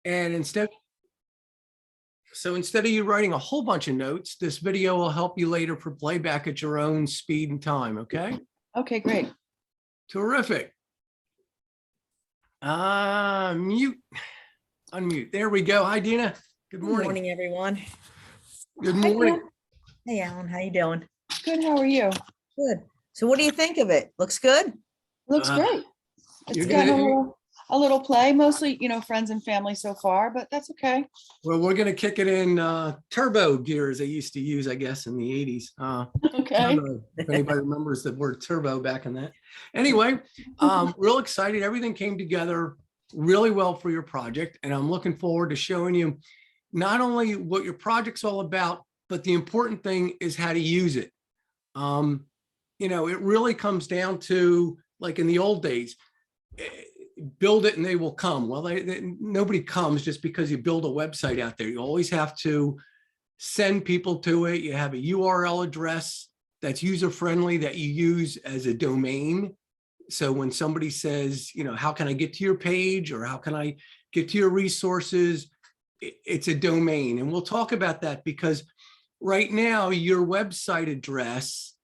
And instead of you writing a whole bunch of notes, this video will help you later for playback at your own speed and time. Okay. Okay, great. Terrific. Mute, unmute. There we go. Hi, Dina. Good morning. Good morning, everyone. Good Hi, morning. Pam. Hey, Alan, how you doing? Good. How are you? Good. So what do you think of it? Looks good? Looks great. It's you're got gonna- a little play, mostly, friends and family so far, but that's okay. Well, we're going to kick it in turbo gear, as they used to use, I guess, in the 80s. Okay. Turbo, if anybody remembers the word turbo back in that. Anyway, real excited. Everything came together really well for your project. And I'm looking forward to showing you not only what your project's all about, but the important thing is how to use it. It really comes down to, like in the old days, build it and they will come. Well, nobody comes just because you build a website out there. You always have to send people to it. You have a URL address that's user-friendly that you use as a domain. So when somebody says, how can I get to your page, or how can I get to your resources, it's a domain. And we'll talk about that because right now your website address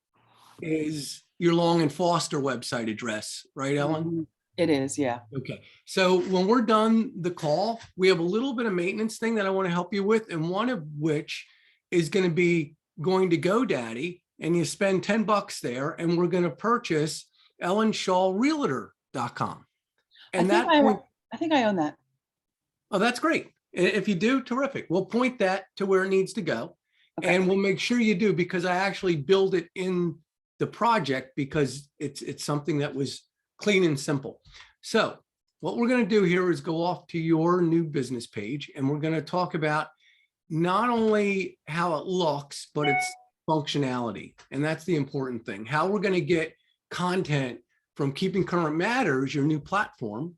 is your Long and Foster website address, right, Ellen? It is, yeah. Okay, so when we're done the call, we have a little bit of maintenance thing that I want to help you with, and one of which is going to be going to GoDaddy, and you spend $10 there, and we're going to purchase EllenShawRealtor.com. And I think I own that. Oh, that's great. If you do, terrific. We'll point that to where it needs to go. Okay. And we'll make sure you do, because I actually build it in the project because it's something that was clean and simple. So what we're going to do here is go off to your new business page, and we're going to talk about not only how it looks, but its functionality. And that's the important thing. How we're going to get content from Keeping Current Matters, your new platform,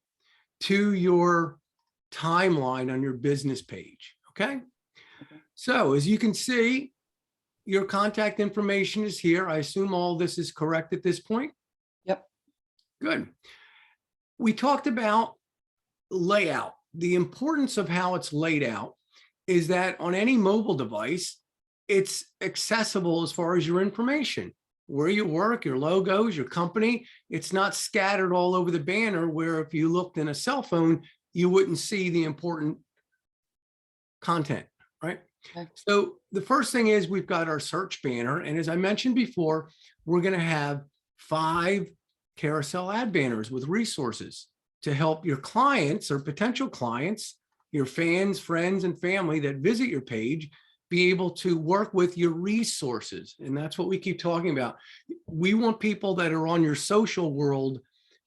to your timeline on your business page. Okay. So as you can see, your contact information is here. I assume all this is correct at this point. Yep. Good. We talked about layout. The importance of how it's laid out is that on any mobile device, it's accessible as far as your information, where you work, your logos, your company. It's not scattered all over the banner, where if you looked in a cell phone, you wouldn't see the important content, right? Okay. So the first thing is we've got our search banner. And as I mentioned before, we're going to have 5 carousel ad banners with resources to help your clients or potential clients, your fans, friends, and family that visit your page, be able to work with your resources. And that's what we keep talking about. We want people that are on your social world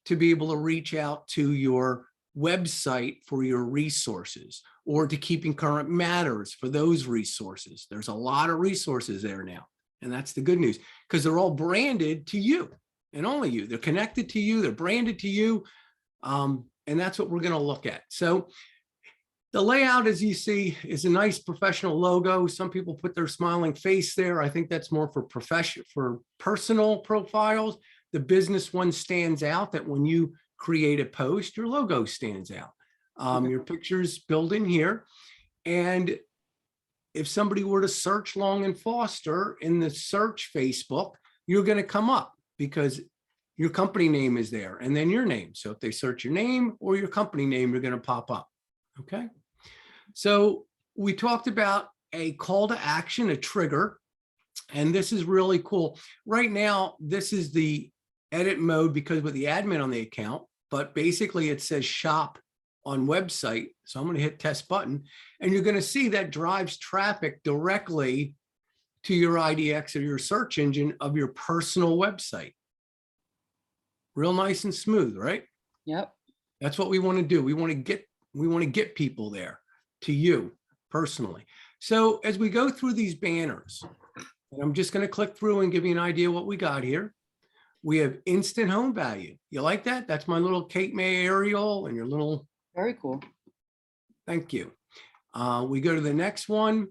to be able to reach out to your website for your resources, or to Keeping Current Matters for those resources. There's a lot of resources there now. And that's the good news, because they're all branded to you and only you. They're connected to you, they're branded to you. And that's what we're going to look at. So the layout, as you see, is a nice professional logo. Some people put their smiling face there. I think that's more for personal profiles. The business one stands out, that when you create a post, your logo stands out. Your picture's built in here. And if somebody were to search Long and Foster in the search Facebook, you're going to come up because your company name is there, and then your name. So if they search your name or your company name, you're going to pop up. Okay. So we talked about a call to action, a trigger, and this is really cool. Right now, this is the edit mode because with the admin on the account, but basically it says shop on website. So I'm going to hit test button, and you're going to see that drives traffic directly to your IDX or your search engine of your personal website. Real nice and smooth, right? Yep. That's what we want to do. We want to get people there to you personally. So as we go through these banners, and I'm just going to click through and give you an idea what we got here. We have instant home value. You like that? That's my little Cape May aerial and your little. Very cool. Thank you. We go to the next one.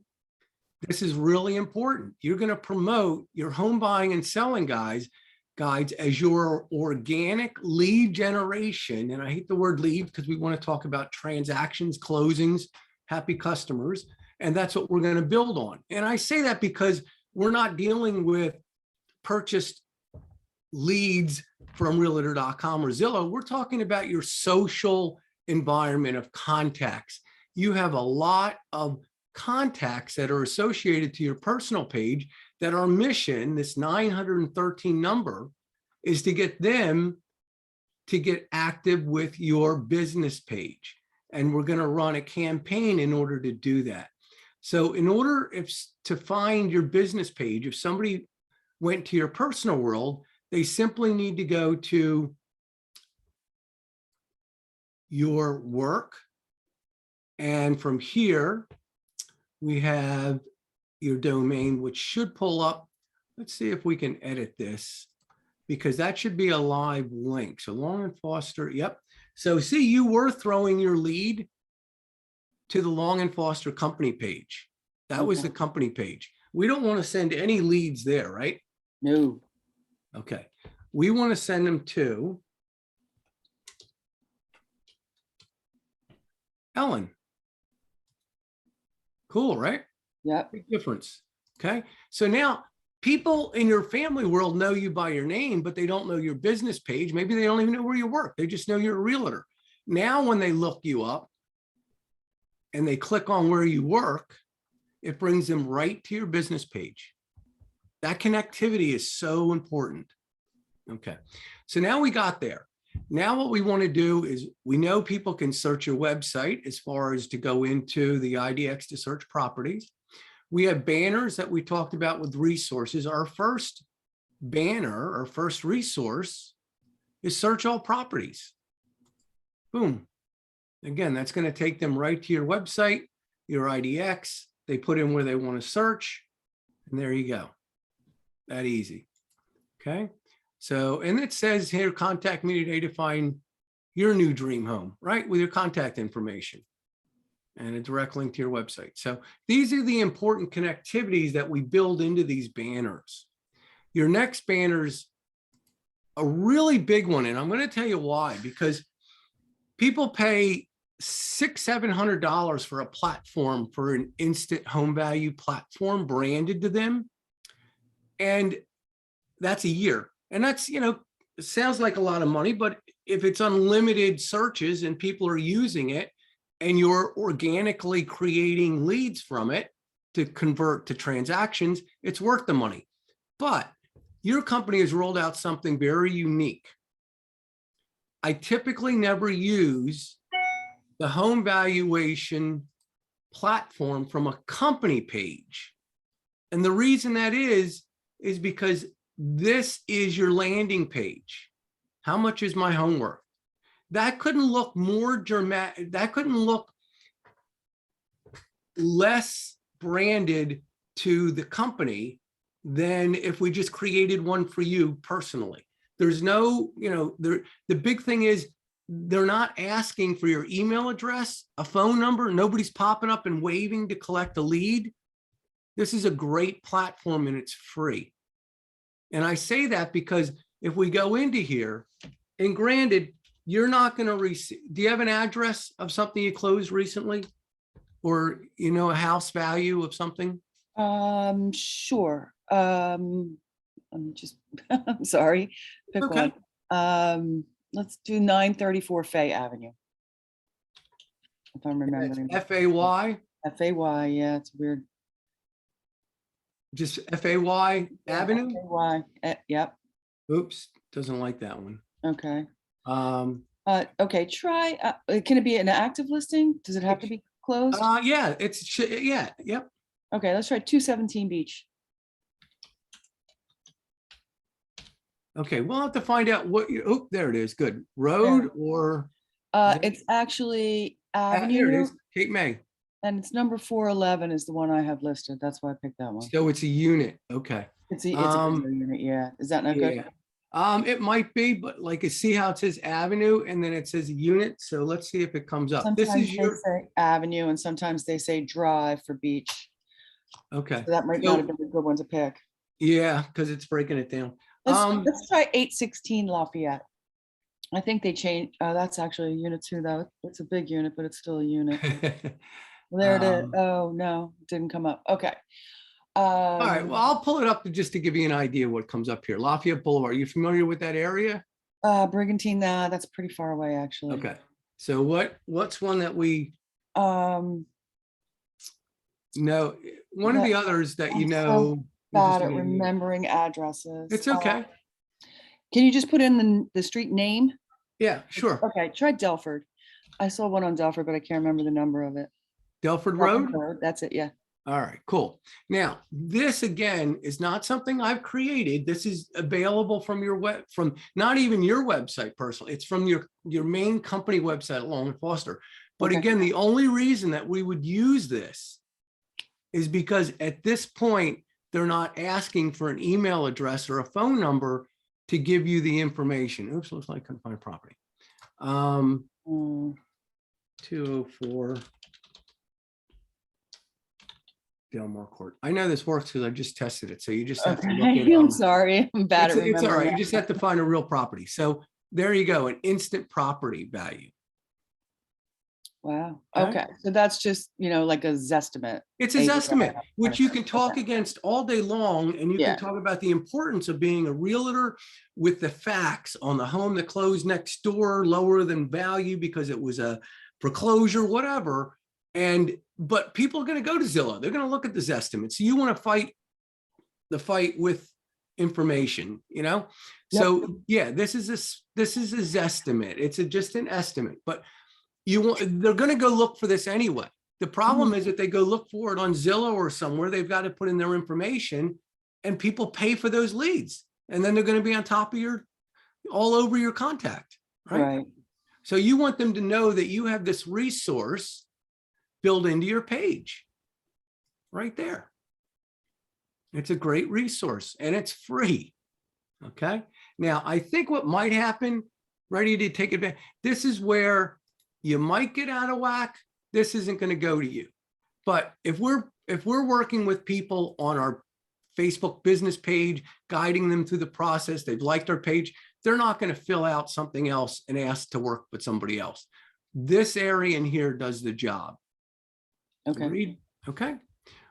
This is really important. You're going to promote your home buying and selling guys guides as your organic lead generation. And I hate the word lead because we want to talk about transactions, closings, happy customers. And that's what we're going to build on. And I say that because we're not dealing with purchased leads from realtor.com or Zillow. We're talking about your social environment of contacts. You have a lot of contacts that are associated to your personal page that our mission, this 913 number, is to get them to get active with your business page. And we're going to run a campaign in order to do that. So in order to find your business page, if somebody went to your personal world, they simply need to go to your work. And from here, we have your domain, which should pull up. Let's see if we can edit this, because that should be a live link. So Long and Foster, yep. So see, you were throwing your lead to the Long and Foster company page. That was the company page. We don't want to send any leads there, right? No. Okay. We want to send them to Ellen. Cool, right? Yep. Big difference. Okay. So now people in your family world know you by your name, but they don't know your business page. Maybe they don't even know where you work. They just know you're a realtor. Now, when they look you up and they click on where you work, it brings them right to your business page. That connectivity is so important. Okay. So now we got there. Now what we want to do is, we know people can search your website as far as to go into the IDX to search properties. We have banners that we talked about with resources. Our first banner, our first resource, is search all properties. Boom. Again, that's going to take them right to your website, your IDX. They put in where they want to search, and there you go. That easy. Okay. So, and it says here, contact me today to find your new dream home, right? With your contact information and a direct link to your website. So these are the important connectivities that we build into these banners. Your next banner's a really big one. And I'm going to tell you why, because people pay $600–700 for a platform, for an instant home value platform branded to them. And that's a year. And that's, you know, it sounds like a lot of money, but if it's unlimited searches and people are using it and you're organically creating leads from it to convert to transactions, it's worth the money. But your company has rolled out something very unique. I typically never use the home valuation platform from a company page. And the reason that is because this is your landing page. How much is my home worth? That couldn't look more dramatic. That couldn't look less branded to the company than if we just created one for you personally. There's no, you know, the big thing is they're not asking for your email address, a phone number. Nobody's popping up and waving to collect a lead. This is a great platform and it's free. And I say that because if we go into here, and granted, you're not going to receive, do you have an address of something you closed recently? Or, you know, a house value of something? Sure. I'm just, I'm sorry. Pick Okay. one. Let's do 934 Fay Avenue. If I'm remembering. F-A-Y? Fay, yeah, it's weird. Just F-A-Y Avenue? Fay, yep. Oops, doesn't like that one. Okay. Okay, Try, can it be an active listing? Does it have to be closed? yeah, yeah, yep. Okay, let's try 217 Beach. Okay, we'll have to find out what you, oh, there it is, good. Road or? It's actually Here it Avenue, is, Cape May. and it's number 411 is the one I have listed. That's why I picked that one. So it's a unit, okay. It's a unit, yeah. Is that not good? Yeah. It might be, but like, see how it says Avenue and then it says unit. So let's see if it comes up. Sometimes This is they your, say Avenue and sometimes they say Drive for beach. okay. So that might not have been a good one to pick. Yeah, because it's breaking it down. Let's try 816 Lafayette. I think they changed, that's actually a unit too, though. It's a big unit, but it's still a unit. There it is. Oh, no, it didn't come up. Okay. All right, well, I'll pull it up just to give you an idea what comes up here. Lafayette Boulevard, are you familiar with that area? Brigantine, nah, that's pretty far away, actually. Okay, so what's one that we Um, know? One of the others that you I'm so know. bad at remembering addresses. It's okay. Can you just put in the street name? Yeah, sure. Okay, try Delford. I saw one on Delford, but I can't remember the number of it. Delford Road? That's it, yeah. All right, cool. Now, this again is not something I've created. This is available from your from not even your website personally. It's from your main company website, Long & Foster. But Okay. again, the only reason that we would use this is because at this point, they're not asking for an email address or a phone number to give you the information. Oops, looks like I couldn't find property. 204 Delmore Court. I know this works because I just tested it. So you just have to look at I'm sorry, I'm bad at remembering. It's all right. You just have to find a real property. So there you go, an instant property value. Wow. Okay. So that's just, like a Zestimate. It's a Zestimate, which you can talk against all day long, and you can talk about the importance of being a realtor with the facts on the home that closed next door, lower than value because it was a foreclosure, whatever. But people are going to go to Zillow. They're going to look at the Zestimate. So you want to fight the fight with information, Yep. So yeah, this is a Zestimate. It's just an estimate, but they're going to go look for this anyway. The problem is that they go look for it on Zillow or somewhere, they've got to put in their information, and people pay for those leads. And then they're going to be on top of all over your contact, right? So you want them to know that you have this resource built into your page right there. It's a great resource and it's free. Okay. Now, I think what might happen, ready to take advantage, this is where you might get out of whack. This isn't going to go to you. But if we're working with people on our Facebook business page, guiding them through the process, they've liked our page, they're not going to fill out something else and ask to work with somebody else. This area in here does the job. Okay. Agreed? Okay.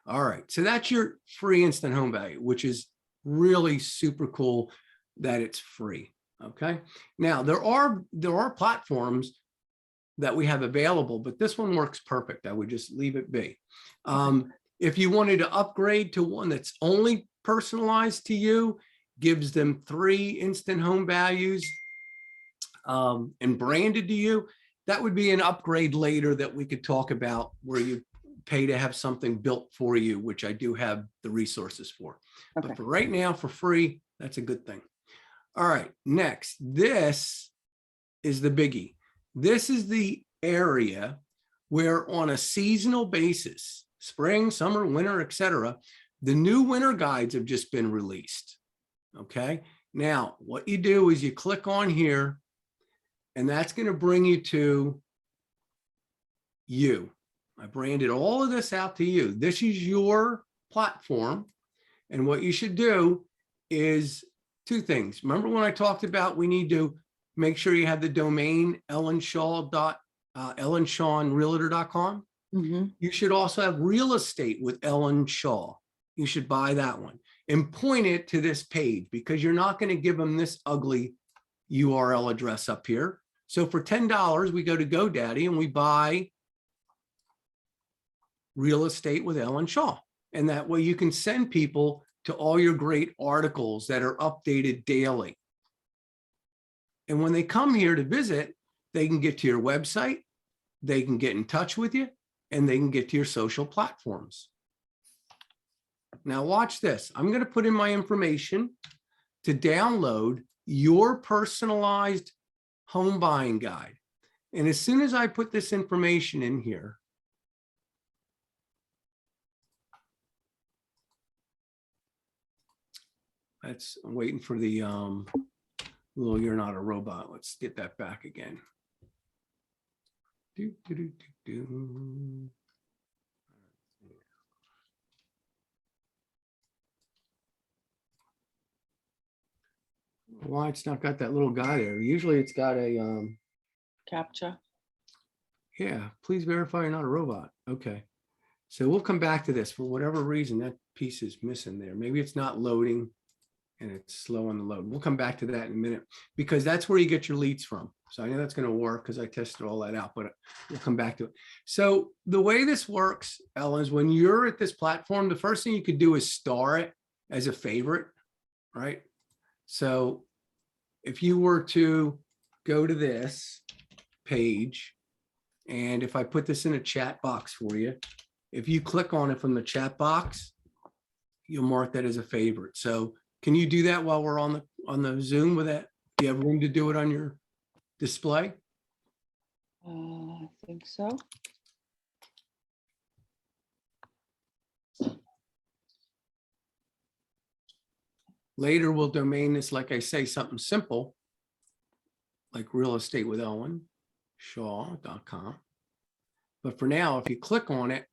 All right. So that's your free instant home value, which is really super cool that it's free. Okay. Now there are platforms that we have available, but this one works perfect. I would just leave it be. If you wanted to upgrade to one that's only personalized to you, gives them 3 instant home values and branded to you, that would be an upgrade later that we could talk about, where you pay to have something built for you, which I do have the resources for. Okay. But for right now, for free, that's a good thing. All right, next, this is the biggie. This is the area where on a seasonal basis, spring, summer, winter, etc., the new winter guides have just been released. Okay. Now, what you do is you click on here, and that's going to bring you to you. I branded all of this out to you. This is your platform. And what you should do is 2 things. Remember when I talked about we need to make sure you have the domain ellenshawnrealtor.com. You should also have real estate with Ellen Shaw. You should buy that one and point it to this page, because you're not going to give them this ugly URL address up here. So for $10, we go to GoDaddy and we buy real estate with Ellen Shaw. And that way you can send people to all your great articles that are updated daily. And when they come here to visit, they can get to your website, they can get in touch with you, and they can get to your social platforms. Now watch this. I'm going to put in my information to download your personalized home buying guide. And as soon as I put this information in here, I'm waiting for the little "you're not a robot." Let's get that back again. why it's not got that little guy there. Usually it's got a, CAPTCHA. yeah, please verify you're not a robot. Okay. So we'll come back to this. For whatever reason, that piece is missing there. Maybe it's not loading and it's slow on the load. We'll come back to that in a minute because that's where you get your leads from. So I know that's going to work because I tested all that out, but we'll come back to it. So the way this works, Ellen, is when you're at this platform, the first thing you could do is star it as a favorite, right? So if you were to go to this page, and if I put this in a chat box for you, if you click on it from the chat box, you'll mark that as a favorite. So can you do that while we're on the Zoom with that? Do you have room to do it on your display? I think so. Later, we'll domain this, like I say, something simple, like realestatewithellenshaw.com. But for now, if you click on it,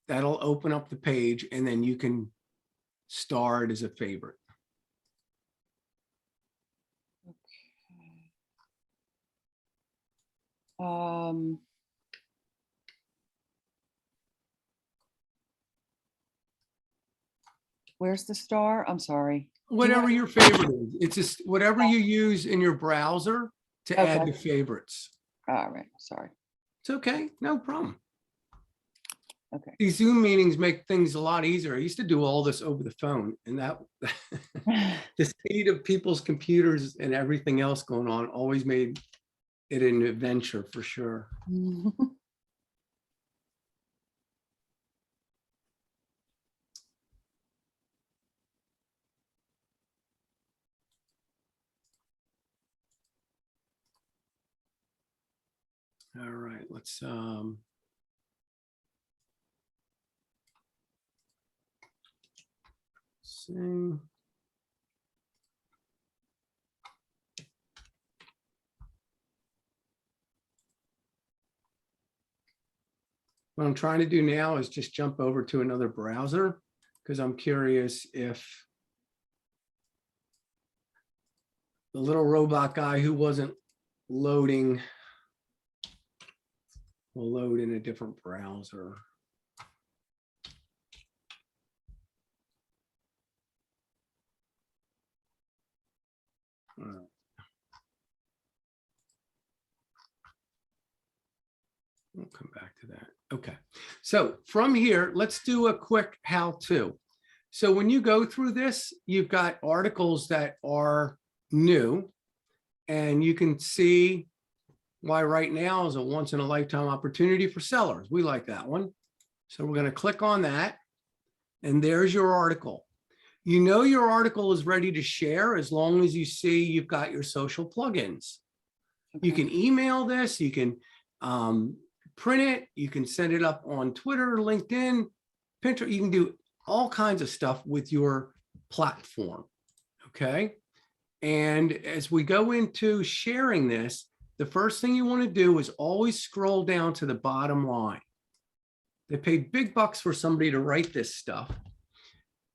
that'll open up the page and then you can star it as a favorite. Where's the star? I'm sorry. Whatever your favorite is. It's just whatever you use in your browser to add Okay. to favorites. All right. Sorry. It's okay. No problem. Okay. These Zoom meetings make things a lot easier. I used to do all this over the phone, and that the speed of people's computers and everything else going on always made it an adventure for sure. All right, let's see. What I'm trying to do now is just jump over to another browser because I'm curious if the little robot guy who wasn't loading will load in a different browser. All right. We'll come back to that. Okay. So from here, let's do a quick how-to. So when you go through this, you've got articles that are new, and you can see why right now is a once-in-a-lifetime opportunity for sellers. We like that one. So we're going to click on that, and there's your article. You know your article is ready to share as long as you see you've got your social plugins. Okay. You can email this, you can print it, you can send it up on Twitter, LinkedIn, Pinterest. You can do all kinds of stuff with your platform, okay? And as we go into sharing this, the first thing you want to do is always scroll down to the bottom line. They paid big bucks for somebody to write this stuff.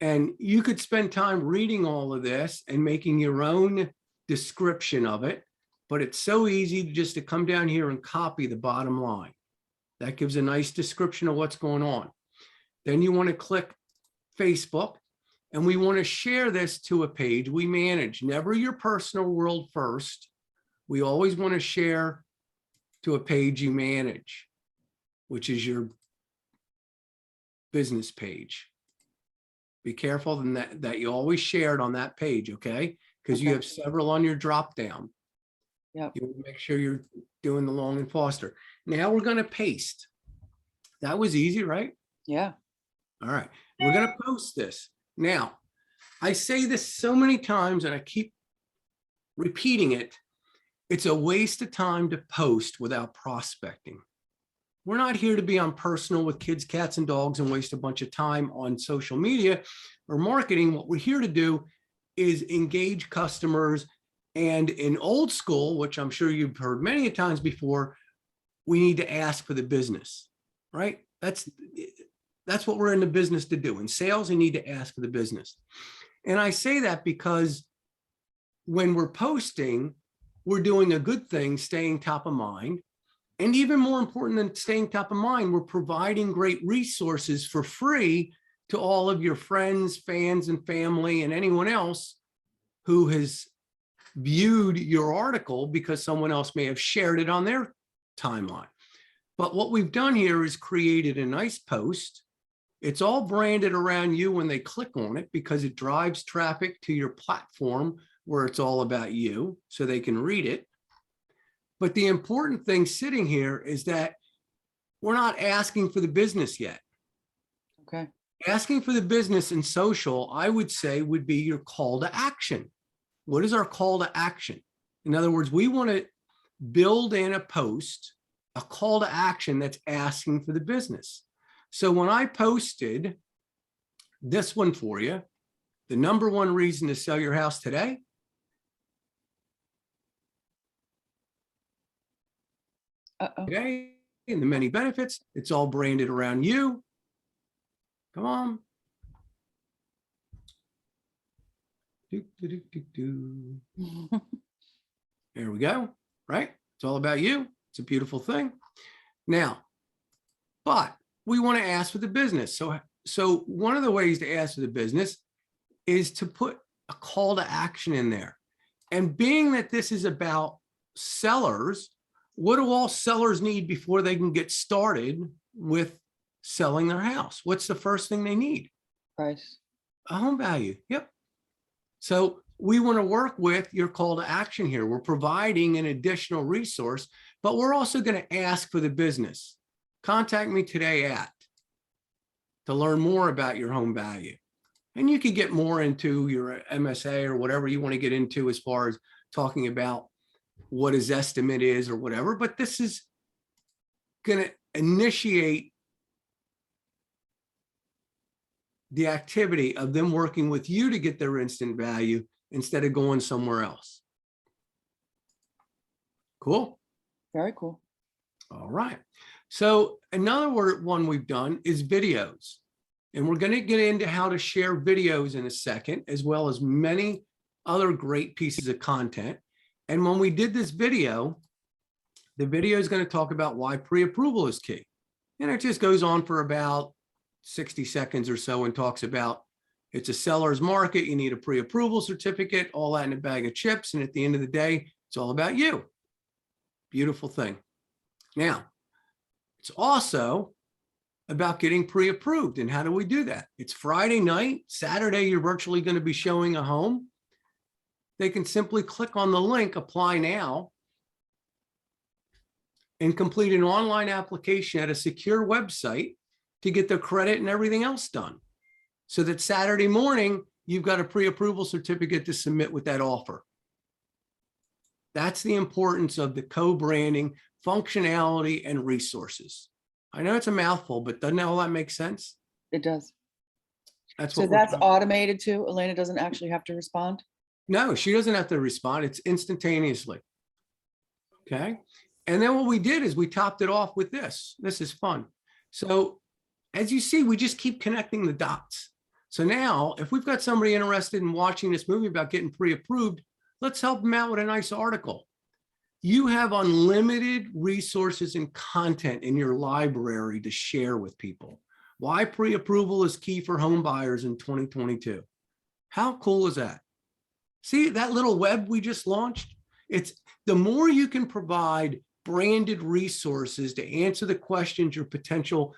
And you could spend time reading all of this and making your own description of it, but it's so easy just to come down here and copy the bottom line. That gives a nice description of what's going on. Then you want to click Facebook, and we want to share this to a page we manage. Never your personal world first. We always want to share to a page you manage, which is your business page. Be careful that you always share it on that page, okay? Because you have several on your drop down. Yep. You want to make sure you're doing the Long and Foster. Now we're going to paste. That was easy, right? Yeah. All right. We're going to post this. Now, I say this so many times and I keep repeating it. It's a waste of time to post without prospecting. We're not here to be on personal with kids, cats, and dogs and waste a bunch of time on social media or marketing. What we're here to do is engage customers. And in old school, which I'm sure you've heard many times before, we need to ask for the business, right? That's what we're in the business to do. In sales, you need to ask for the business. And I say that because when we're posting, we're doing a good thing, staying top of mind. And even more important than staying top of mind, we're providing great resources for free to all of your friends, fans, and family, and anyone else who has viewed your article because someone else may have shared it on their timeline. But what we've done here is created a nice post. It's all branded around you when they click on it because it drives traffic to your platform where it's all about you so they can read it. But the important thing sitting here is that we're not asking for the business yet. Okay. Asking for the business in social, I would say, would be your call to action. What is our call to action? In other words, we want to build in a post, a call to action that's asking for the business. So when I posted this one for you, the number one reason to sell your house today, today, and the many benefits, it's all branded around you. Come on. Do, do, do, do, do. There we go, right? It's all about you. It's a beautiful thing. Now, but we want to ask for the business. So one of the ways to ask for the business is to put a call to action in there. And being that this is about sellers, what do all sellers need before they can get started with selling their house? What's the first thing they need? Price. A home value. Yep. So we want to work with your call to action here. We're providing an additional resource, but we're also going to ask for the business. Contact me today to learn more about your home value. And you could get more into your MSA or whatever you want to get into as far as talking about what his estimate is or whatever, but this is going to initiate the activity of them working with you to get their instant value instead of going somewhere else. Cool. Very cool. All right. So another one we've done is videos. And we're going to get into how to share videos in a second, as well as many other great pieces of content. And when we did this video, the video is going to talk about why pre-approval is key. And it just goes on for about 60 seconds or so and talks about it's a seller's market. You need a pre-approval certificate, all that in a bag of chips. And at the end of the day, it's all about you. Beautiful thing. Now, it's also about getting pre-approved. And how do we do that? It's Friday night. Saturday, you're virtually going to be showing a home. They can simply click on the link, apply now, and complete an online application at a secure website to get their credit and everything else done. So that Saturday morning, you've got a pre-approval certificate to submit with that offer. That's the importance of the co-branding, functionality, and resources. I know it's a mouthful, but doesn't all that make sense? It does. That's So what we're that's doing. automated too. Elena doesn't actually have to respond. No, she doesn't have to respond. It's instantaneously. Okay. And then what we did is we topped it off with this. This is fun. So as you see, we just keep connecting the dots. So now if we've got somebody interested in watching this movie about getting pre-approved, let's help them out with a nice article. You have unlimited resources and content in your library to share with people. Why pre-approval is key for home buyers in 2022. How cool is that? See that little web we just launched? It's the more you can provide branded resources to answer the questions your potential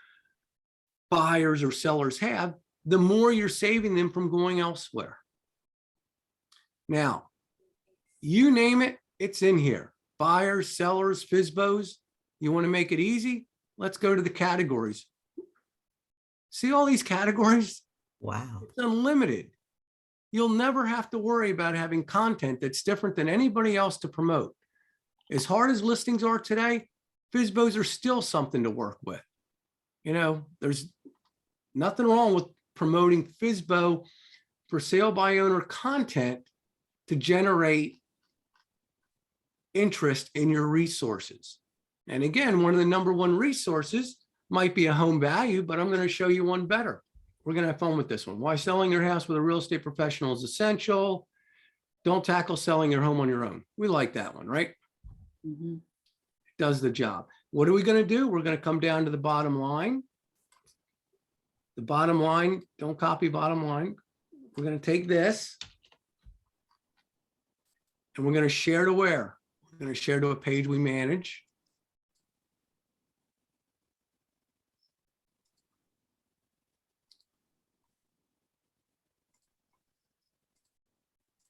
buyers or sellers have, the more you're saving them from going elsewhere. Now, you name it, it's in here. Buyers, sellers, FSBOs. You want to make it easy? Let's go to the categories. See all these categories? Wow. It's unlimited. You'll never have to worry about having content that's different than anybody else to promote. As hard as listings are today, FSBOs are still something to work with. You know, there's nothing wrong with promoting FSBO for sale by owner content to generate interest in your resources. And again, one of the number one resources might be a home value, but I'm going to show you one better. We're going to have fun with this one. Why selling your house with a real estate professional is essential. don't tackle selling your home on your own. We like that one, right? Mhm. Does the job. What are we going to do? We're going to come down to the bottom line. The bottom line, don't copy bottom line. We're going to take this and we're going to share to where? We're going to share to a page we manage.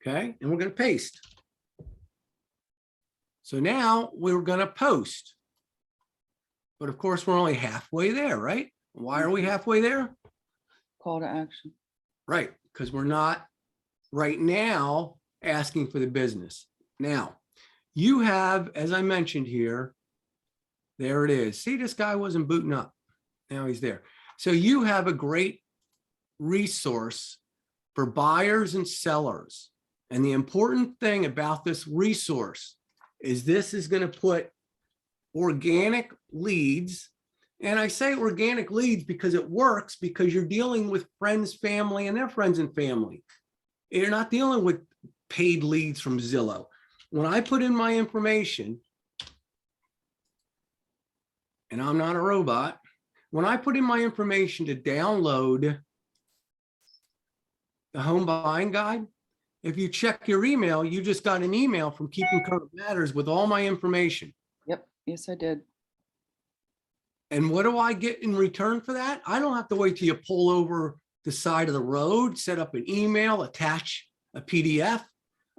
Okay, and we're going to paste. So now we're going to post. But of course, we're only halfway there, right? Why are we halfway there? Call to action. Right, because we're not right now asking for the business. Now, you have, as I mentioned here, there it is. See, this guy wasn't booting up. Now he's there. So you have a great resource for buyers and sellers. And the important thing about this resource is this is going to put organic leads. And I say organic leads because it works, because you're dealing with friends, family, and their friends and family. You're not dealing with paid leads from Zillow. When I put in my information, and I'm not a robot, when I put in my information to download the home buying guide, if you check your email, you just got an email from Keeping Current Matters with all my information. Yep. Yes, I did. And what do I get in return for that? I don't have to wait till you pull over the side of the road, set up an email, attach a PDF.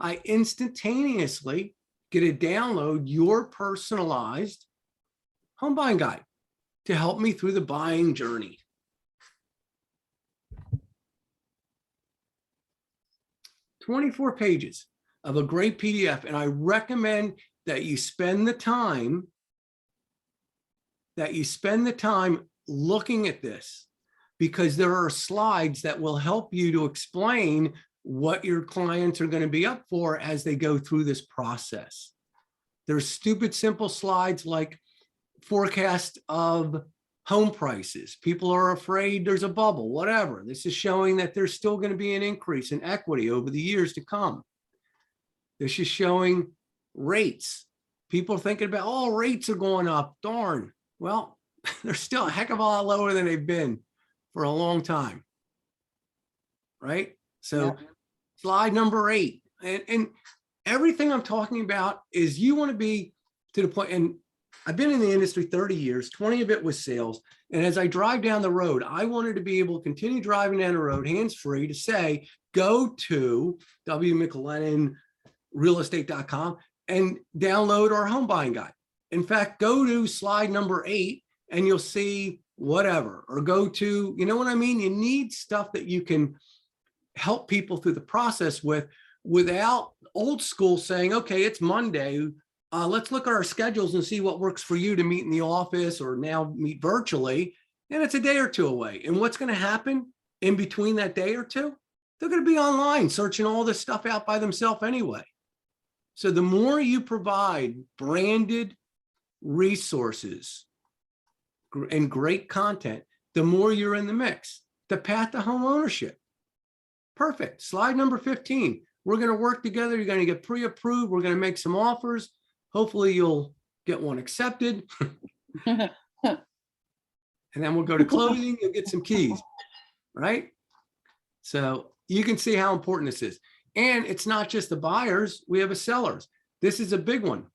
I instantaneously get to download your personalized home buying guide to help me through the buying journey. "24 pages of a great PDF. And I recommend that you spend the time looking at this, because there are slides that will help you to explain what your clients are going to be up for as they go through this process. There's stupid, simple slides like forecast of home prices. People are afraid there's a bubble, whatever. This is showing that there's still going to be an increase in equity over the years to come. This is showing rates. People are thinking about, oh, rates are going up, darn. Well, they're still a heck of a lot lower than they've been for a long time, right? So Yep. slide number 8, and everything I'm talking about is you want to be to the point, and I've been in the industry 30 years, 20 of it was sales. And as I drive down the road, I wanted to be able to continue driving down the road hands-free to say, go to wmclennan realestate.com and download our home buying guide. In fact, go to slide number 8 and you'll see whatever, or go to, you know what I mean? You need stuff that you can help people through the process with, without old school saying, okay, it's Monday. Let's look at our schedules and see what works for you to meet in the office or now meet virtually. And it's a day or two away. And what's going to happen in between that day or two? They're going to be online searching all this stuff out by themselves anyway. So the more you provide branded resources and great content, the more you're in the mix. The path to home ownership. Perfect. Slide number 15. We're going to work together. You're going to get pre-approved. We're going to make some offers. Hopefully you'll get one accepted. And then we'll go to closing. You'll get some keys, right? So you can see how important this is. And it's not just the buyers. We have a sellers. This is a big one.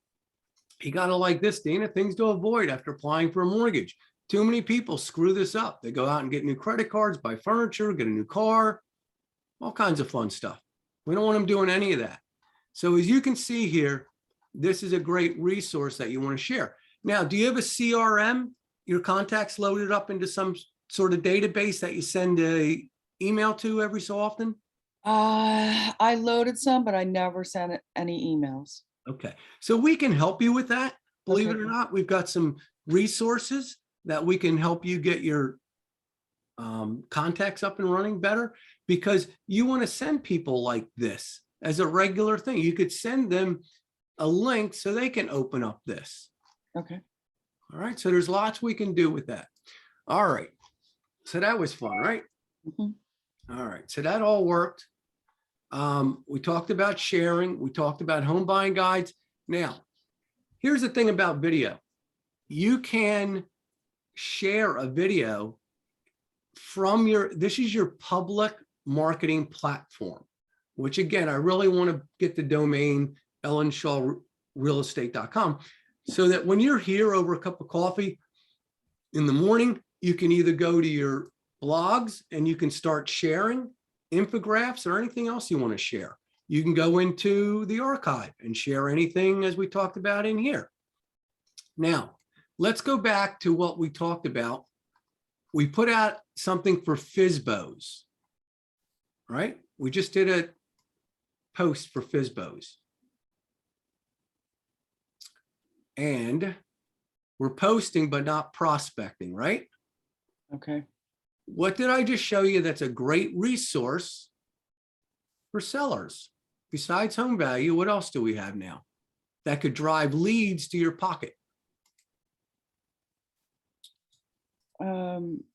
You got to like this, Dina, things to avoid after applying for a mortgage. Too many people screw this up. They go out and get new credit cards, buy furniture, get a new car, all kinds of fun stuff. We don't want them doing any of that. So as you can see here, this is a great resource that you want to share. Now, do you have a CRM? Your contacts loaded up into some sort of database that you send an email to every so often? I loaded some, but I never sent any emails. Okay, so we can help you with that. Believe Okay. it or not, we've got some resources that we can help you get your contacts up and running better, because you want to send people like this as a regular thing. You could send them a link so they can open up this. Okay. All right, so there's lots we can do with that. All right, so that was fun, right? Mhm. All right, so that all worked. We talked about sharing. We talked about home buying guides. Now, here's the thing about video. You can share a video from this is your public marketing platform, which again, I really want to get the domain ellenshawrealestate.com so that when you're here over a cup of coffee in the morning, you can either go to your blogs and you can start sharing infographics or anything else you want to share. You can go into the archive and share anything as we talked about in here. Now, let's go back to what we talked about. We put out something for FSBOs, right? We just did a post for FSBOs. And we're posting, but not prospecting, right? Okay. What did I just show you that's a great resource for sellers? Besides home value, what else do we have now that could drive leads to your pocket?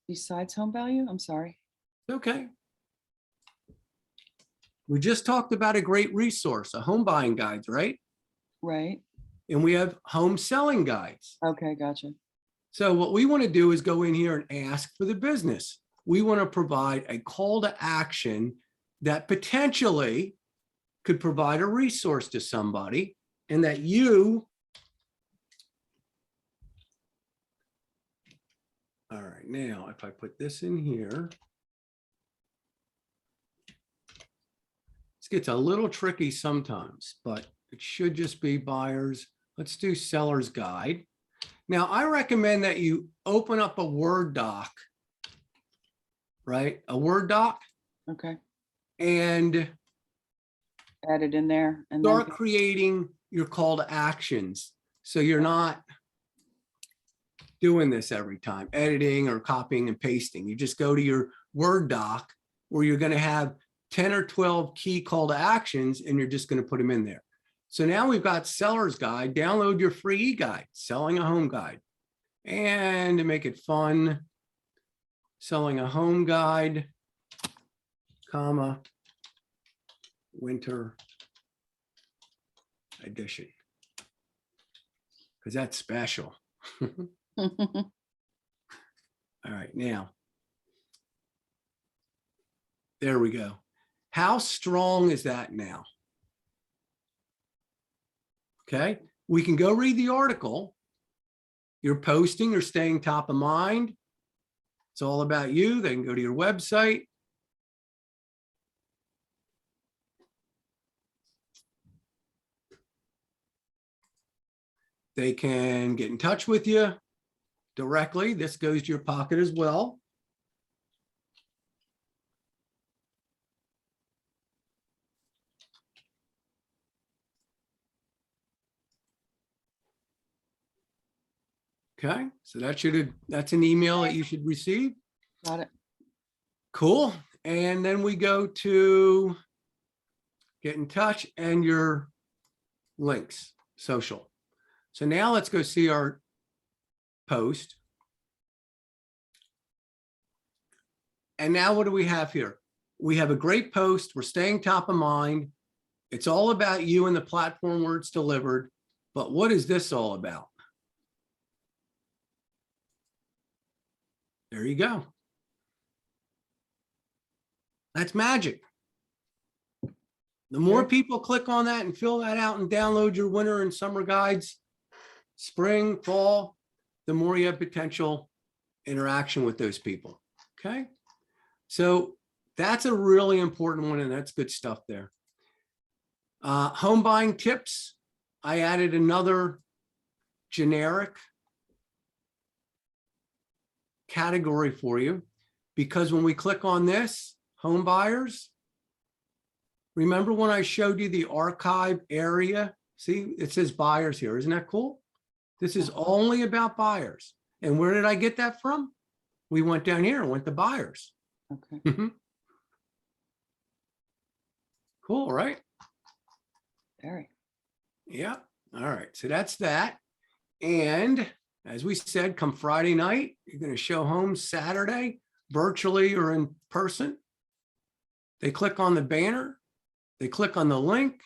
Besides home value, I'm sorry. Okay. We just talked about a great resource, a home buying guides, right? Right. And we have home selling guides. Okay, gotcha. So what we want to do is go in here and ask for the business. We want to provide a call to action that potentially could provide a resource to somebody, and that you, all right, now if I put this in here, this gets a little tricky sometimes, but it should just be buyers. Let's do seller's guide. Now, I recommend that you open up a Word doc, right? A Word doc, Okay. and Add it in there and start then, creating your call to actions. So you're not doing this every time, editing or copying and pasting. You just go to your Word doc where you're going to have 10 or 12 key call to actions, and you're just going to put them in there. So now we've got seller's guide. Download your free e-guide, selling a home guide. And to make it fun, selling a home guide, comma, winter edition, because that's special. All right, now, there we go. How strong is that now? Okay, we can go read the article. You're posting or staying top of mind. It's all about you. They can go to your website. They can get in touch with you directly. This goes to your pocket as well. Okay, so that's an email that you should receive. got it. Cool. And then we go to get in touch and your links, social. So now let's go see our post. And now what do we have here? We have a great post. We're staying top of mind. It's all about you and the platform where it's delivered. But what is this all about? There you go. That's magic. The more people click on that and fill that out and download your winter and summer guides, spring, fall, the more you have potential interaction with those people. Okay. So that's a really important one, and that's good stuff there. Home buying tips. I added another generic category for you, because when we click on this, home buyers, remember when I showed you the archive area? See, it says buyers here. Isn't that cool? This is only about buyers. And where did I get that from? We went down here and went to buyers. Okay. Cool, right? Very. Yeah. All right. So that's that. And as we said, come Friday night, you're going to show homes Saturday, virtually or in person. They click on the banner. They click on the link.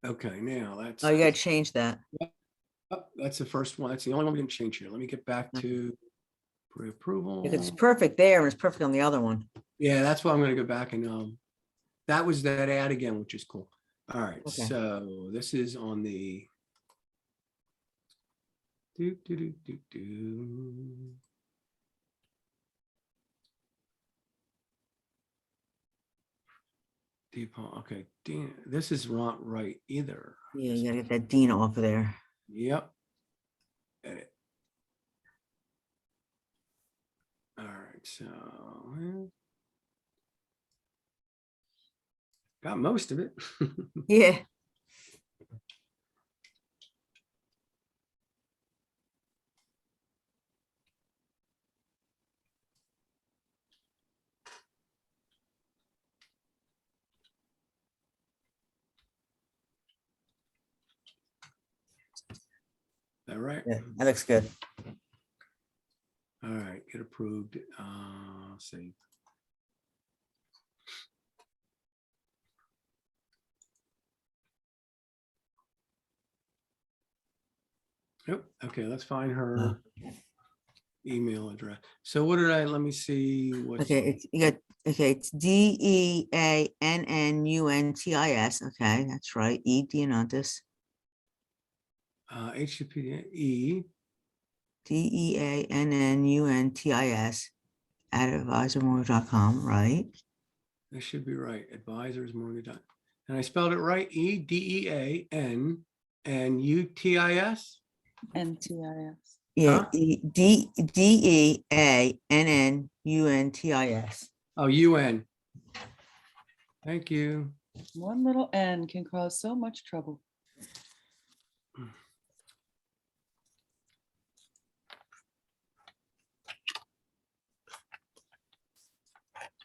Okay, now that's, Oh, you gotta change that. oh, that's the first one. That's the only one we can change here. Let me get back to pre-approval. Because it's perfect there and it's perfect on the other one. Yeah, that's why I'm going to go back and that was that ad again, which is cool. All right, Okay. so this is on the do. Okay, Dina, this is not right either. Yeah, you gotta get that Dina off of there. Yep. Edit. All right, so got most of it. Yeah. All right. Yeah, that looks good. All right, get approved. Save. Yep. Okay, let's find her email address. So what did let me see what's Okay, it's you got it's DEANNUNTIS. Okay, that's right. Deanontis. HTTP DEANNUNTIS at advisormortgage.com, right? That should be right. Advisors Mortgage. And I spelled it right. EDEANNUTIS. NTIS. Yeah, Huh? DEANNUNTIS. Oh, UN. Thank you. One little N can cause so much trouble.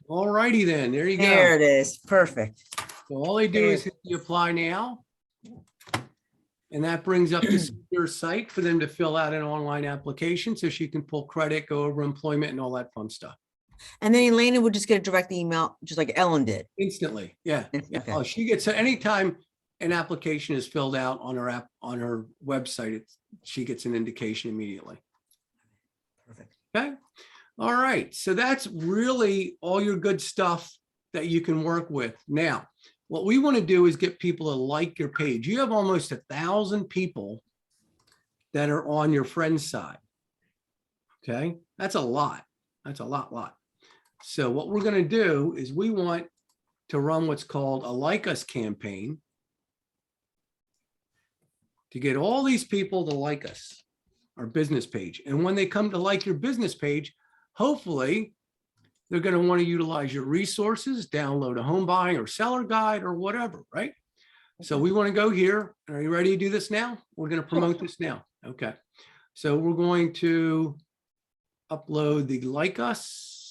All righty then. There you There go. it is. Perfect. So all they do is hit the apply now. And that brings up the secure site for them to fill out an online application so she can pull credit, go over employment and all that fun stuff. And then Elena would just get a direct email, just like Ellen did. Instantly. Yeah. Okay. Oh, she gets anytime an application is filled out on her app, on her website, she gets an indication immediately. Perfect. Okay. All right. So that's really all your good stuff that you can work with. Now, what we want to do is get people to like your page. You have almost 1,000 people that are on your friends side. Okay. That's a lot. That's a lot. So what we're going to do is we want to run what's called a like us campaign to get all these people to like us, our business page. And when they come to like your business page, hopefully they're going to want to utilize your resources, download a home buying or seller guide or whatever, right? So we want to go here. Are you ready to do this now? We're going to promote this now. Okay. So we're going to upload the like us.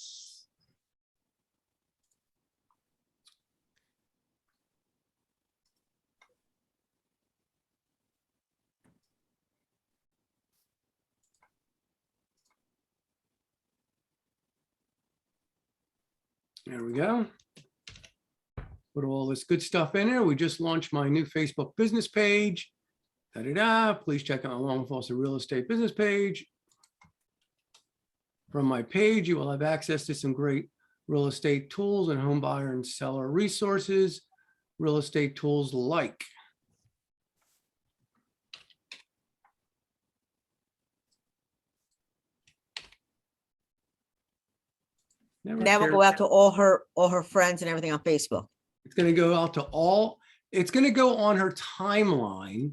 There we go. Put all this good stuff in there. We just launched my new Facebook business page. Da-da-da. Please check out my Long Foster real estate business page. From my page, you will have access to some great real estate tools and home buyer and seller resources, real estate tools like. Never That will cared. go out to all her friends and everything on Facebook. It's going to go out to all, it's going to go on her timeline.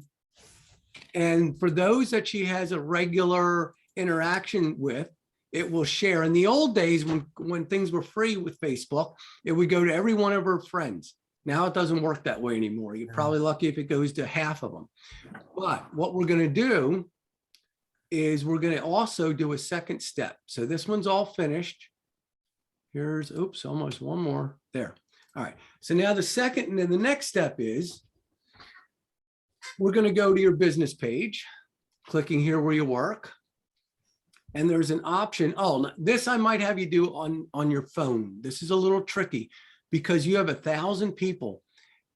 And for those that she has a regular interaction with, it will share. In the old days, when things were free with Facebook, it would go to every one of her friends. Now it doesn't work that way anymore. You're probably lucky if it goes to half of them. But what we're going to do is we're going to also do a second step. So this one's all finished. Here's, oops, almost one more there. All right. So now the second and then the next step is we're going to go to your business page, clicking here where you work. and there's an option. Oh, this I might have you do on your phone. This is a little tricky because you have 1,000 people.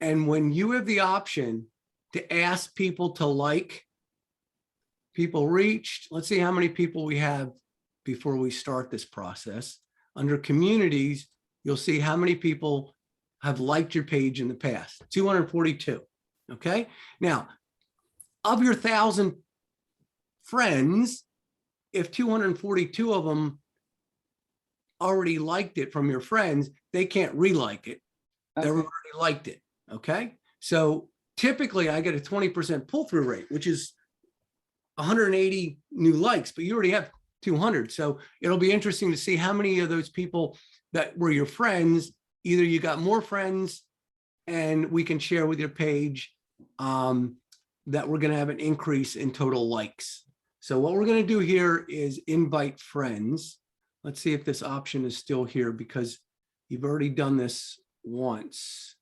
And when you have the option to ask people to like people reached, let's see how many people we have before we start this process. Under communities, you'll see how many people have liked your page in the past, 242. Okay. Now, of your 1,000 friends, if 242 of them already liked it from your friends, they can't re-like it. They already liked it. Okay. So typically I get a 20% pull-through rate, which is 180 new likes, but you already have 200. So it'll be interesting to see how many of those people that were your friends, either you got more friends and we can share with your page that we're going to have an increase in total likes. So what we're going to do here is invite friends. Let's see if this option is still here because you've already done this once.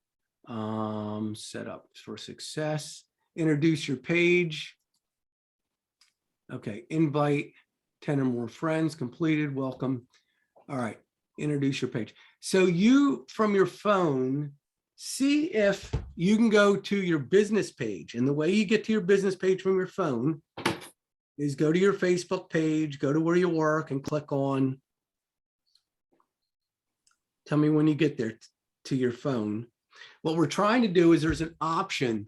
Set up for success, introduce your page. Okay, invite 10 or more friends, completed, welcome. All right, introduce your page. So you, from your phone, see if you can go to your business page. And the way you get to your business page from your phone is go to your Facebook page, go to where you work and click on, tell me when you get there to your phone. What we're trying to do is there's an option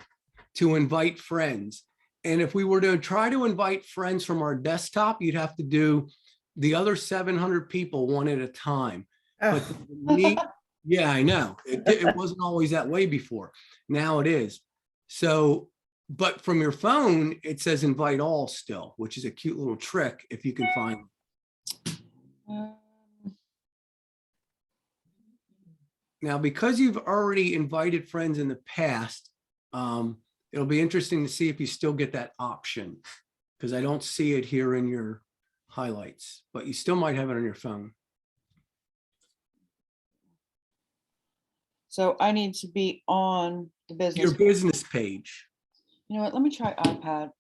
to invite friends. And if we were to try to invite friends from our desktop, you'd have to do the other 700 people one at a time. But yeah, I know. It wasn't always that way before. Now it is. So, but from your phone, it says invite all still, which is a cute little trick if you can find it. Now, because you've already invited friends in the past, it'll be interesting to see if you still get that option because I don't see it here in your highlights, but you still might have it on your phone. So I need to be on the business. Your business page. You know what? Let me try iPad.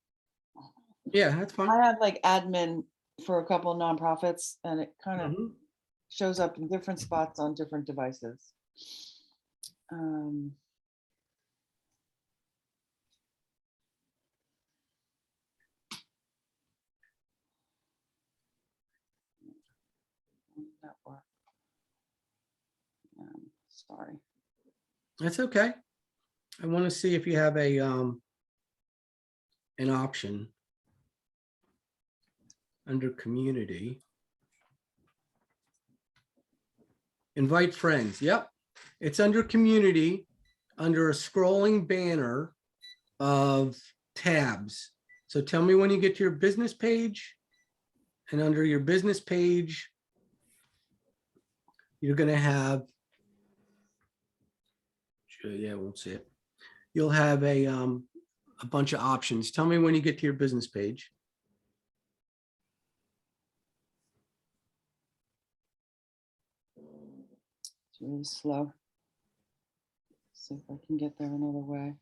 Yeah, that's fine. I have like admin for a couple of nonprofits and it kind of shows up in different spots on different devices. Network. Sorry. That's okay. I want to see if you have a an option under community. Invite friends. Yep. It's under community, under a scrolling banner of tabs. So tell me when you get to your business page, and under your business page, you're going to have, yeah, I won't see it. You'll have a bunch of options. Tell me when you get to your business page. It's really slow. Let's see if I can get there another way.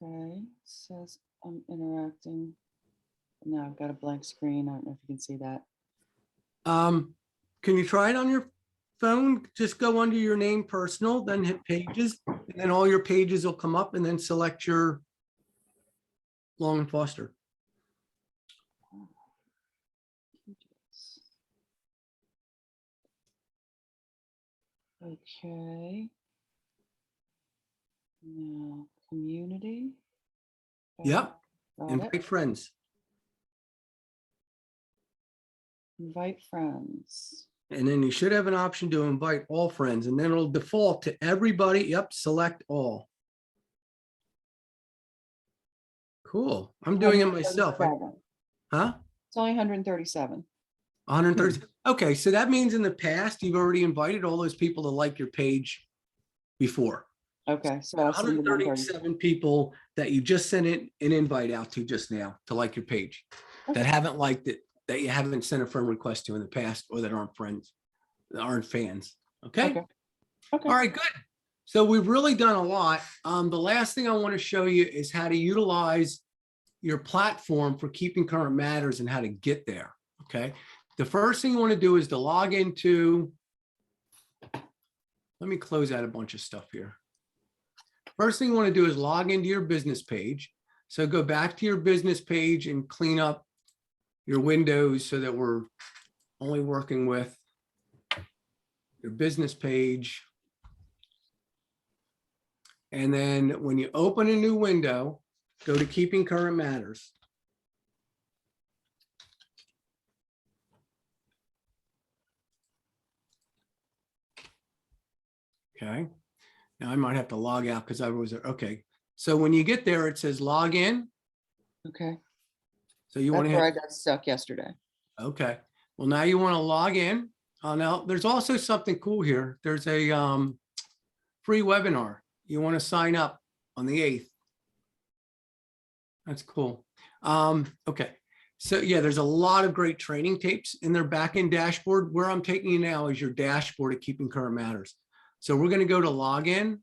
Okay, it says I'm interacting. Now I've got a blank screen. I don't know if you can see that. Can you try it on your phone? Just go under your name personal, then hit pages, and then all your pages will come up and then select your Long and Foster. Okay. Now, community. Yep. Got it. Invite friends. Invite friends. And then you should have an option to invite all friends, and then it'll default to everybody. Yep, select all. Cool. I'm doing it myself. Huh? It's only 137. 130. Okay, so that means in the past, you've already invited all those people to like your page before. Okay, so I'll send them 130. 137 people that you just sent an invite out to just now to like your page that Okay. haven't liked it, that you haven't sent a friend request to in the past, or that aren't friends, that aren't fans. Okay. Okay. Okay. All right, good. So we've really done a lot. The last thing I want to show you is how to utilize your platform for keeping current matters and how to get there. Okay. The first thing you want to do is to log into, let me close out a bunch of stuff here. First thing you want to do is log into your business page. So go back to your business page and clean up your windows so that we're only working with your business page. And then when you open a new window, go to keeping current matters. Okay. Now I might have to log out because I was there. Okay. So when you get there, it says log in. Okay. So you That's want to where I hit, got stuck yesterday. okay. Well, now you want to log in. Now there's also something cool here. There's a free webinar. You want to sign up on the 8th. That's cool. Okay. So yeah, there's a lot of great training tapes in their backend dashboard. Where I'm taking you now is your dashboard at keeping current matters. So we're going to go to login,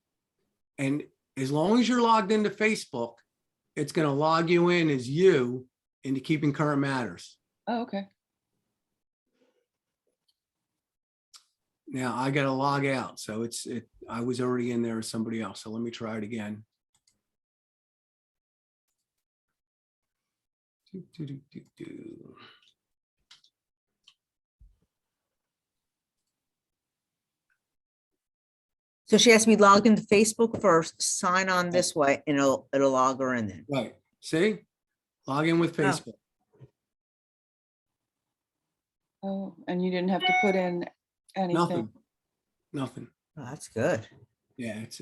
and as long as you're logged into Facebook, it's going to log you in as you into keeping current matters. Oh, okay. Now I got to log out. So I was already in there as somebody else. So let me try it again. So she has me log into Facebook first, sign on this way, and it'll log her in then. Right. See, log in with Oh. Facebook. Oh, and you didn't have to put in anything. Nothing. Oh, that's good. Yeah, it's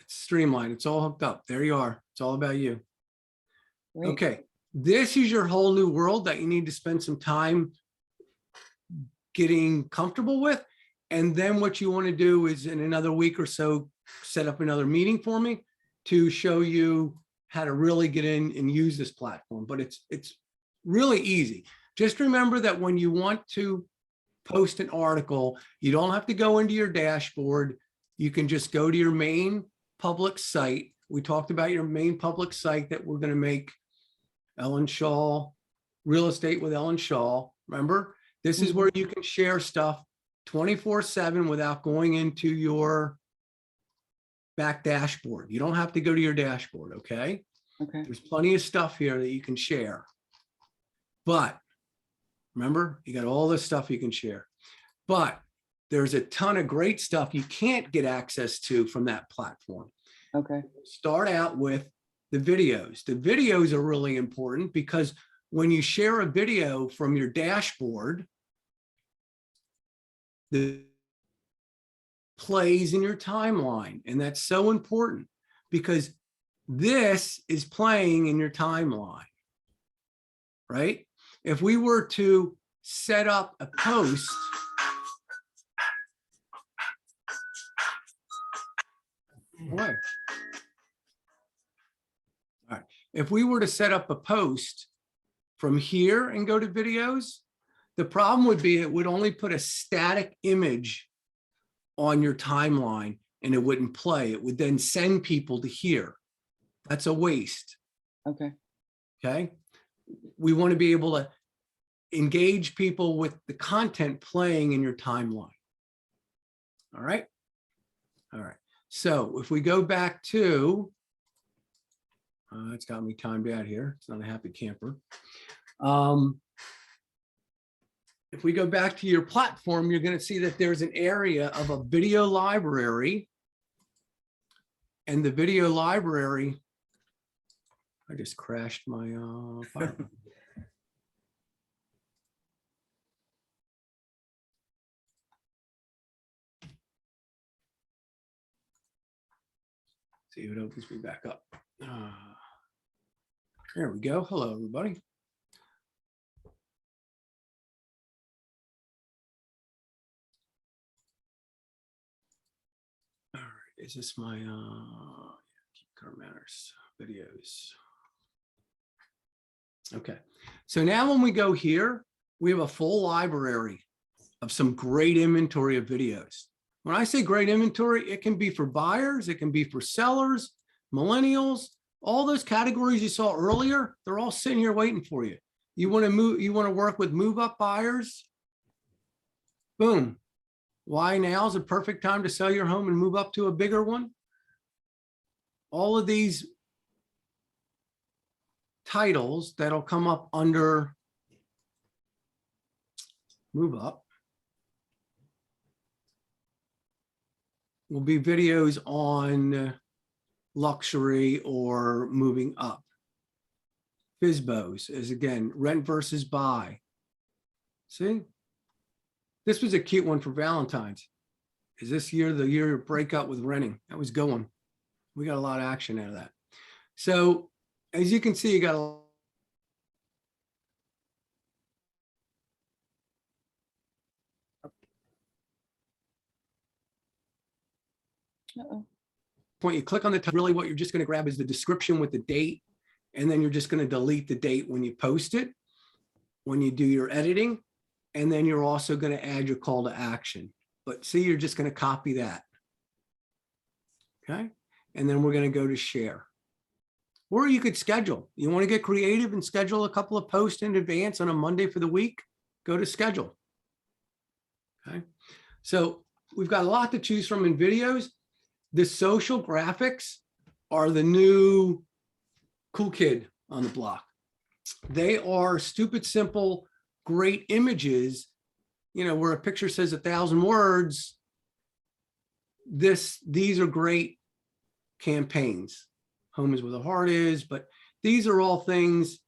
streamlined. It's all hooked up. There you are. It's all about you. Great. Okay. This is your whole new world that you need to spend some time getting comfortable with. And then what you want to do is in another week or so, set up another meeting for me to show you how to really get in and use this platform. But it's really easy. Just remember that when you want to post an article, you don't have to go into your dashboard. You can just go to your main public site. We talked about your main public site that we're going to make Ellen Shaw, Real Estate with Ellen Shaw. Remember, this is where you can share stuff 24/7 without going into your back dashboard. You don't have to go to your dashboard, okay? Okay. There's plenty of stuff here that you can share. But remember, you got all this stuff you can share. But there's a ton of great stuff you can't get access to from that platform. Okay. Start out with the videos. The videos are really important because when you share a video from your dashboard, the plays in your timeline. And that's so important because this is playing in your timeline, right? If we were to set up a post, all right. If we were to set up a post from here and go to videos, the problem would be it would only put a static image on your timeline and it wouldn't play. It would then send people to here. That's a waste. Okay. Okay. We want to be able to engage people with the content playing in your timeline. All right. All right. So if we go back to, it's got me timed out here. It's not a happy camper. If we go back to your platform, you're going to see that there's an area of a video library. And the video library, I just crashed my file. See if it opens me back up. There we go. Hello, everybody. is this my current matters videos? Okay, so now when we go here, we have a full library of some great inventory of videos. When I say great inventory, it can be for buyers, it can be for sellers, millennials, all those categories you saw earlier, they're all sitting here waiting for you. You want to move, you want to work with move up buyers? Boom. Why now is the perfect time to sell your home and move up to a bigger one? All of these titles that'll come up under move up will be videos on luxury or moving up. FSBOs is again, rent versus buy. See, this was a cute one for Valentine's. Is this year the year of breakup with renting? That was going. We got a lot of action out of that. So as you can see, you got a point. You click on the top, really what you're just going to grab is the description with the date, and then you're just going to delete the date when you post it, when you do your editing, and then you're also going to add your call to action. But see, you're just going to copy that. Okay, and then we're going to go to share. Or you could schedule. You want to get creative and schedule a couple of posts in advance on a Monday for the week, go to schedule. Okay, so we've got a lot to choose from in videos. The social graphics are the new cool kid on the block. They are stupid, simple, great images, you know, where a picture says 1,000 words. These are great campaigns. Home is where the heart is, but these are all things.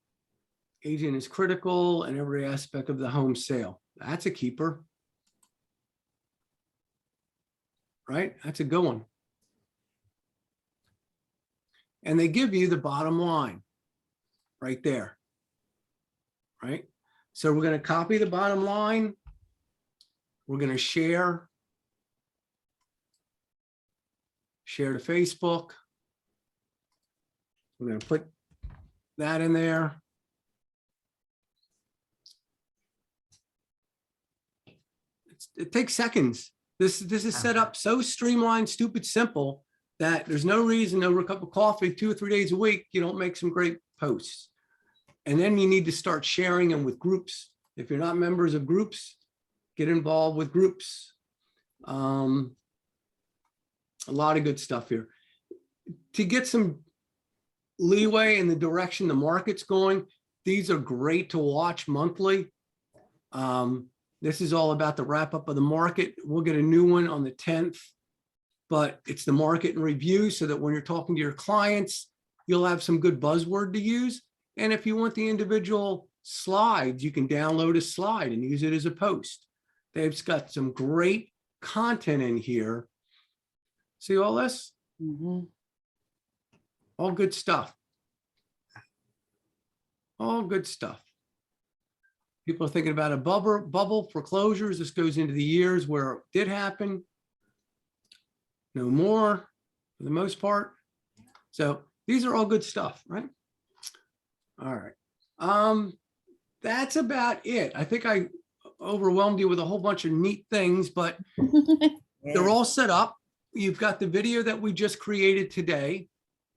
Agent is critical in every aspect of the home sale. That's a keeper, right? That's a good one. And they give you the bottom line right there, right? So we're going to copy the bottom line. We're going to share to Facebook. We're going to put that in there. It takes seconds. This is set up so streamlined, stupid, simple that there's no reason over a cup of coffee 2 or 3 days a week you don't make some great posts. And then you need to start sharing them with groups. If you're not members of groups, get involved with groups. A lot of good stuff here. To get some leeway in the direction the market's going, these are great to watch monthly. This is all about the wrap up of the market. We'll get a new one on the 10th. But it's the market in review so that when you're talking to your clients, you'll have some good buzzword to use. And if you want the individual slides, you can download a slide and use it as a post. They've got some great content in here. See all this? Mm-hmm. All good stuff. All good stuff. People are thinking about a bubble foreclosures. This goes into the years where it did happen. No more for the most part. So these are all good stuff, right? All right. That's about it. I think I overwhelmed you with a whole bunch of neat things, but they're all set up. You've got the video that we just created today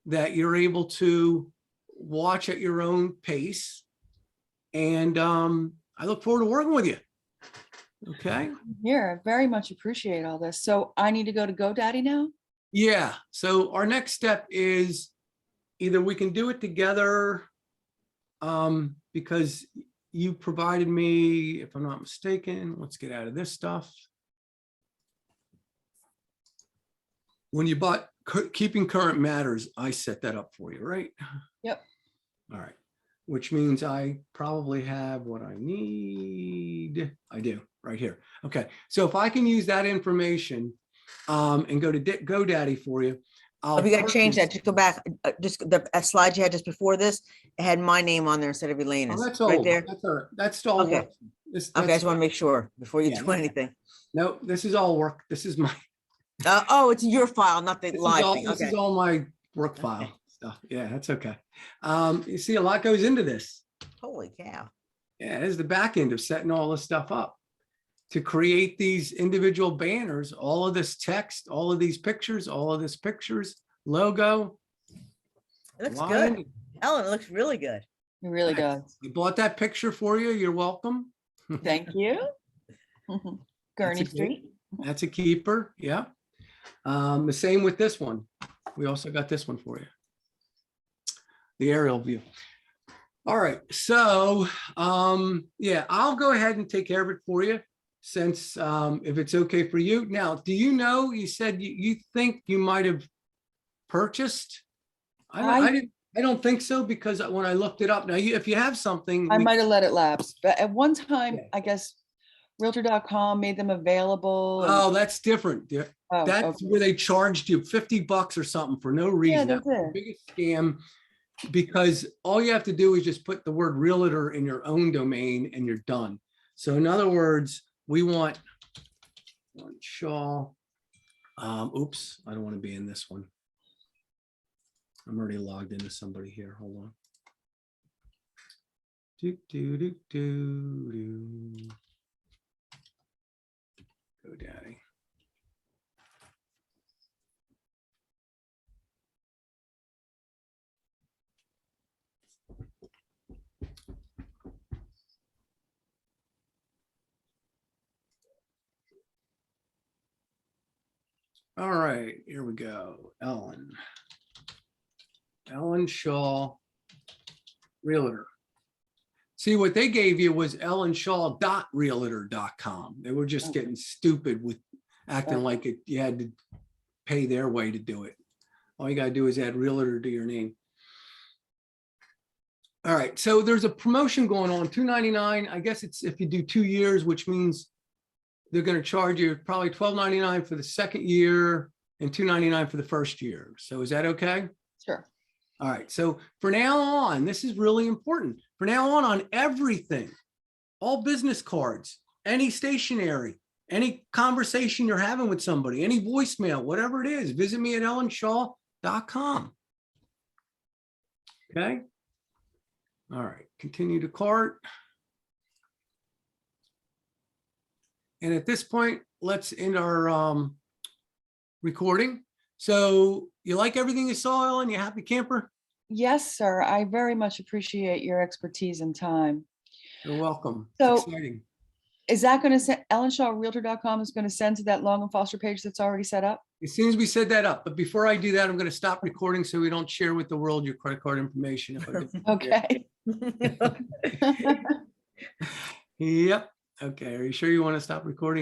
that you're able to watch at your own pace. And I look forward to working with you. Okay. Here, I very much appreciate all this. So I need to go to GoDaddy now? Yeah. So our next step is either we can do it together because you provided me, if I'm not mistaken, let's get out of this stuff. When you bought Keeping Current Matters, I set that up for you, right? Yep. All right. Which means I probably have what I need. I do right here. Okay. So if I can use that information and go to GoDaddy for you. If you got to change that, just go back, just the slide you had just before this, it had my name on there instead of Elena's. Oh, that's right old. there. That's all right. That's still Okay. work. Okay, I just want to make sure before you Yeah. do anything. No, this is all work. This is my Oh, it's your file, not the live thing. This is Okay. all my work file stuff. Yeah, that's okay. You see, a lot goes into this. Holy cow. Yeah, it is the back end of setting all this stuff up to create these individual banners, all of this text, all of these pictures, all of this pictures, logo. It looks Lot good. into it. Ellen, it looks really good. It really does. I bought that picture for you. You're welcome. Thank you. That's Gurney a good- Street. That's a keeper. Yeah. The same with this one. We also got this one for you. The aerial view. All right. So, yeah, I'll go ahead and take care of it for you since, if it's okay for you. Now, do you know, you said you think you might have purchased? I don't think so, because when I looked it up, now if you have something. I we- might have let it lapse, but at one time, Yeah. I guess Realtor.com made them available. and- Oh, that's different. Yeah. Oh, That's okay. where they charged you $50 or something for no reason. they That was the did. biggest scam, because all you have to do is just put the word realtor in your own domain and you're done. So in other words, we want Shaw. Oops, I don't want to be in this one. I'm already logged into somebody here. Hold on. Do, do, do, do, do. Go daddy. All right, here we go. Ellen Shaw, Realtor. See, what they gave you was ellenshaw.realtor.com. They were just getting stupid with acting like you had to pay their way to do it. All you got to do is add realtor to your name. All right, so there's a promotion going on, $2.99. I guess it's if you do 2 years, which means they're going to charge you probably $12.99 for the second year and $2.99 for the first year. So is that okay? Sure. All right. So for now on, this is really important. For now on everything, all business cards, any stationery, any conversation you're having with somebody, any voicemail, whatever it is, visit me at ellenshaw.com. Okay. All right. Continue to cart. And at this point, let's end our recording. So you like everything you saw, Ellen? You happy camper? Yes, sir. I very much appreciate your expertise and time. You're welcome. So- It's exciting. Is that going to send, EllenShawRealtor.com is going to send to that Long and Foster page that's already set up? As soon as we set that up, but before I do that, I'm going to stop recording so we don't share with the world your credit card information. If I do. Okay. Yep. Okay. Are you sure you want to stop recording?